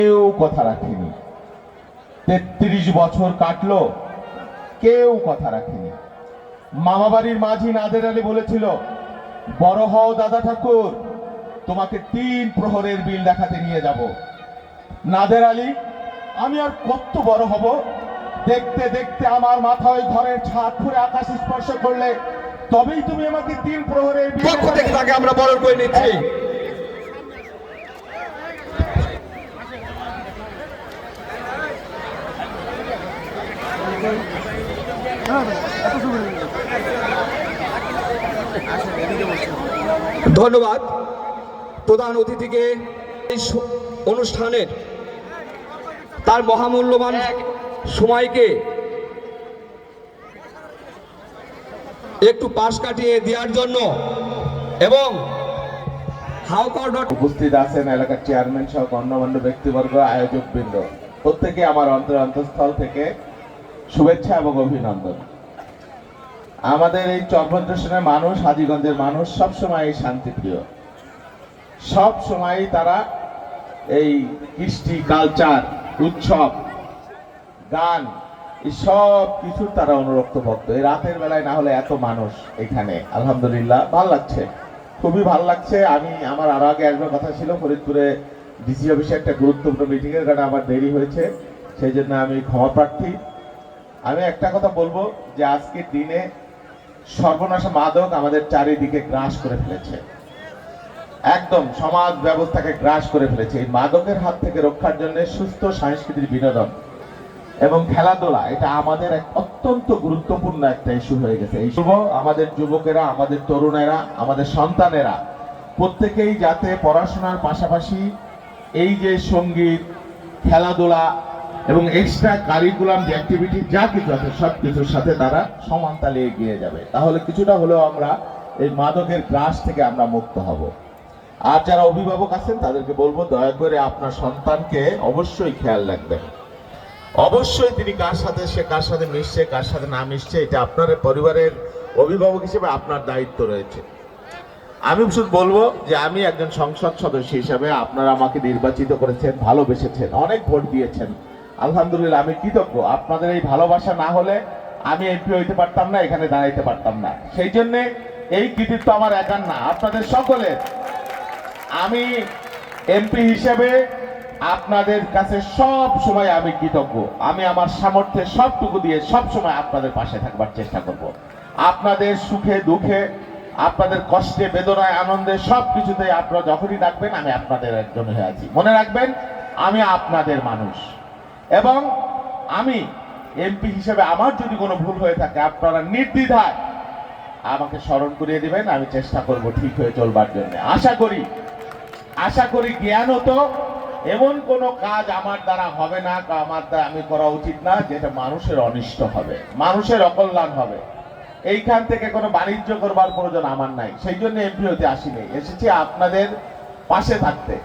কেউ কথা রাখেনি। ৩৩ বছর কাটলো, কেউ কথা রাখেনি। মামাবাড়ির মাঝি নাদের আলী বলেছিল, বড় হও দাদা ঠাকুর, তোমাকে ৩ প্রহরের বিল দেখাতে নিয়ে যাব। নাদের আলী, আমি আর কত বড় হব? দেখতে দেখতে আমার মাথায় ঘরের ছাদ ফুঁড়ে আকাশ স্পর্শ করলে তবেই তুমি আমাকে ৩ প্রহরের বিল পক্ষ থেকে তাকে আমরা বরণ করে নিচ্ছি। ধন্যবাদ প্রধান অতিথিকে অনুষ্ঠানের তার মহামূল্যবান সময়কে একটু পাশ কাটিয়ে দেওয়ার জন্য এবং উপস্থিত আছেন এলাকার চেয়ারম্যান সহ গণ্যমান্য ব্যক্তিবর্গ, আয়োজকবৃন্দ, প্রত্যেকে আমার অন্তঃস্থল থেকে শুভেচ্ছা এবং অভিনন্দন। আমাদের এই চরভদ্রের মানুষ, হাজীগঞ্জের মানুষ সবসময় শান্তিপ্রিয়, সব সময় তারা এই কৃষ্টি, কালচার, উৎসব, গান, এই সব কিছুর তারা অনুরক্ত ভক্ত। এই রাতের বেলায় না হলে এত মানুষ এখানে, আলহামদুলিল্লাহ ভালো লাগছে, খুবই ভালো লাগছে। আমি আমার আরো আগে একবার কথা ছিল ফরিদপুরে ডিসি অফিসে একটা গুরুত্বপূর্ণ মিটিং এর কারণে আমার দেরি হয়েছে, সেই জন্য আমি ক্ষমা প্রার্থী। আমি একটা কথা বলবো যে আজকের দিনে সর্বনাশা মাদক আমাদের চারিদিকে গ্রাস করে ফেলেছে, একদম সমাজ ব্যবস্থাকে গ্রাস করে ফেলেছে। এই মাদকের হাত থেকে রক্ষার জন্য সুস্থ সাংস্কৃতিক বিনোদন এবং খেলাধুলা, এটা আমাদের এক অত্যন্ত গুরুত্বপূর্ণ একটা ইস্যু হয়ে গেছে। এই আমাদের যুবকেরা, আমাদের তরুণেরা, আমাদের সন্তানেরা প্রত্যেকেই যাতে পড়াশোনার পাশাপাশি এই যে সঙ্গীত, খেলাধুলা এবং এক্সট্রা কারিকুলাম যে অ্যাক্টিভিটি যা কিছু আছে সব কিছুর সাথে তারা সমান তালে এগিয়ে যাবে, তাহলে কিছুটা হলেও আমরা এই মাদকের গ্রাস থেকে আমরা মুক্ত হব। আর যারা অভিভাবক আছেন তাদেরকে বলবো, দয়া করে আপনার সন্তানকে অবশ্যই খেয়াল রাখবেন। অবশ্যই তিনি কার সাথে, সে কার সাথে মিশছে, কার সাথে না মিশছে, এটা আপনার পরিবারের অভিভাবক হিসেবে আপনার দায়িত্ব রয়েছে। আমি শুধু বলবো যে আমি একজন সংসদ সদস্য হিসাবে আপনারা আমাকে নির্বাচিত করেছেন, ভালোবেসেছেন, অনেক ভোট দিয়েছেন, আলহামদুলিল্লাহ আমি কৃতজ্ঞ। আপনাদের এই ভালোবাসা না হলে আমি এমপি হইতে পারতাম না, এখানে দাঁড়াইতে পারতাম না। সেই জন্য এই কৃতিত্ব আমার একার না, আপনাদের সকলের। আমি এমপি হিসেবে আপনাদের কাছে সব সময় আমি কৃতজ্ঞ। আমি আমার সামর্থ্যের সবটুকু দিয়ে সব সময় আপনাদের পাশে থাকবার চেষ্টা করব। আপনাদের সুখে দুঃখে, আপনাদের কষ্টে বেদনায় আনন্দে সব কিছুতে আপনারা যখনই ডাকবেন আমি আপনাদের একজন হয়ে আছি। মনে রাখবেন আমি আপনাদের মানুষ, এবং আমি এমপি হিসেবে আমার যদি কোনো ভুল হয়ে থাকে আপনারা নির্দ্বিধায় আমাকে স্মরণ করিয়ে দিবেন, আমি চেষ্টা করব ঠিক হয়ে চলবার জন্য। আশা করি জ্ঞান হতো এমন কোনো কাজ আমার দ্বারা হবে না, আমার দ্বারা আমি করা উচিত না যেটা মানুষের অনিষ্ট হবে, মানুষের অকল্যাণ হবে। এইখান থেকে কোনো বাণিজ্য করবার প্রয়োজন আমার নাই, সেই জন্য এমপি হতে আসিনি, এসেছি আপনাদের পাশে থাকতে,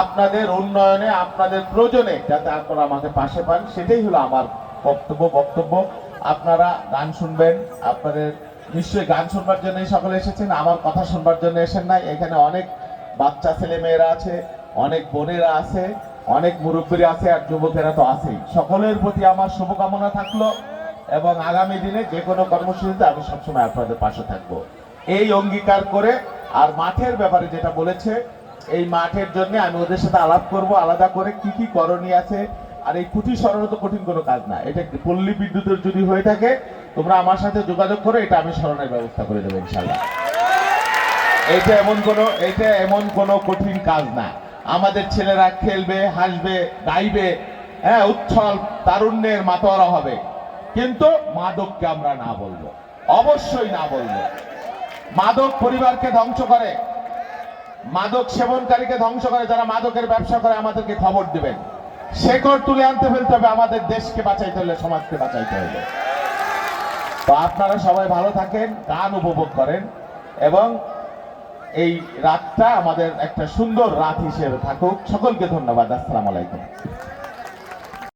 আপনাদের উন্নয়নে, আপনাদের প্রয়োজনে যাতে আপনারা আমাকে পাশে পান, সেটাই হলো আমার বক্তব্য। আপনারা গান শুনবেন, আপনাদের নিশ্চয়ই গান শুনবার জন্য সকলে এসেছেন, আমার কথা শুনবার জন্য এসেন নাই। এখানে অনেক বাচ্চা ছেলে মেয়েরা আছে, অনেক বোনেরা আছে, অনেক মুরব্বীরা আছে, আর যুবকেরা তো আছেই। সকলের প্রতি আমার শুভকামনা থাকলো, এবং আগামী দিনে যে কোনো কর্মসূচিতে আমি সবসময় আপনাদের পাশে থাকবো এই অঙ্গীকার করে। আর মাঠের ব্যাপারে যেটা বলেছে, এই মাঠের জন্য আমি ওদের সাথে আলাপ করব আলাদা করে কি কি করণীয় আছে। আর এই কুঠি সরানো তো কঠিন কোনো কাজ না, এটা পল্লী বিদ্যুতের যদি হয়ে থাকে তোমরা আমার সাথে যোগাযোগ করে এটা আমি সরানোর ব্যবস্থা করে দেবো ইনশাল্লাহ। এটা এমন কোনো কঠিন কাজ না। আমাদের ছেলেরা খেলবে, হাসবে, গাইবে, হ্যাঁ, উচ্ছল তারুণ্যের মাতোয়ারা হবে, কিন্তু মাদককে আমরা না বলবো, অবশ্যই না বলবো। মাদক পরিবারকে ধ্বংস করে, মাদক সেবনকারীকে ধ্বংস করে। যারা মাদকের ব্যবসা করে আমাদেরকে খবর দিবেন, শেকড় তুলে আনতে ফেলতে হবে। আমাদের দেশকে বাঁচাইতে হলে, সমাজকে বাঁচাইতে হবে। তো আপনারা সবাই ভালো থাকেন, গান উপভোগ করেন, এবং এই রাতটা আমাদের একটা সুন্দর রাত হিসেবে থাকুক। সকলকে ধন্যবাদ। আসসালামু আলাইকুম।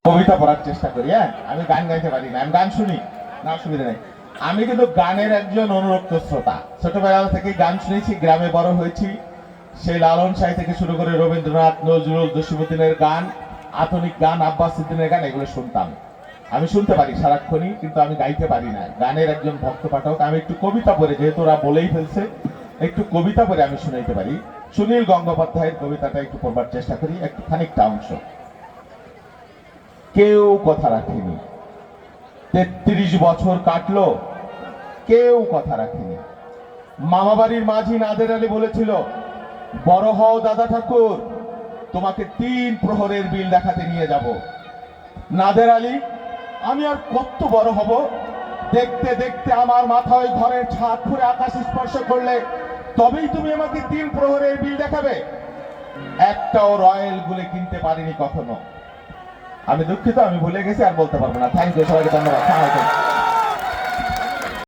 কবিতা পড়ার চেষ্টা করি, হ্যাঁ, আমি গান গাইতে পারি না, আমি গান শুনি না, অসুবিধা নেই। আমি কিন্তু গানের একজন অনুরক্ত শ্রোতা, ছোটবেলা থেকে গান শুনেছি, গ্রামে বড় হয়েছি। সেই লালন সাহি থেকে শুরু করে রবীন্দ্রনাথ, নজরুল, জসীমউদ্দিনের গান আধুনিক গান, আব্বাস সিদ্দিনের গান, এগুলো শুনতাম। আমি শুনতে পারি সারাক্ষণই, কিন্তু আমি গাইতে পারি না। গানের একজন ভক্ত পাঠক। আমি একটু কবিতা পড়ে, যেহেতু ওরা বলেই ফেলছে, একটু কবিতা পড়ে আমি শুনাইতে পারি। সুনীল গঙ্গোপাধ্যায়ের কবিতাটা একটু পড়বার চেষ্টা করি, একটু খানিকটা অংশ। কেউ কথা রাখেনি, ৩৩ বছর কাটলো, কেউ কথা রাখেনি। মামাবাড়ির মাঝি নাদের আলী বলেছিল, বড় হও দাদা ঠাকুর, তোমাকে ৩ প্রহরের বিল দেখাতে নিয়ে যাব। নাদের আলী, আমি আর কত বড় হব? দেখতে দেখতে আমার মাথা ওই ঘরের ছাদ ফুঁড়ে আকাশ স্পর্শ করলে তবেই তুমি আমাকে ৩ প্রহরের বিল দেখাবে? একটাও রয়্যাল গুলে কিনতে পারিনি কখনো। আমি দুঃখিত, আমি ভুলে গেছি, আর বলতে পারবো না। থ্যাংক ইউ, সবাইকে ধন্যবাদ।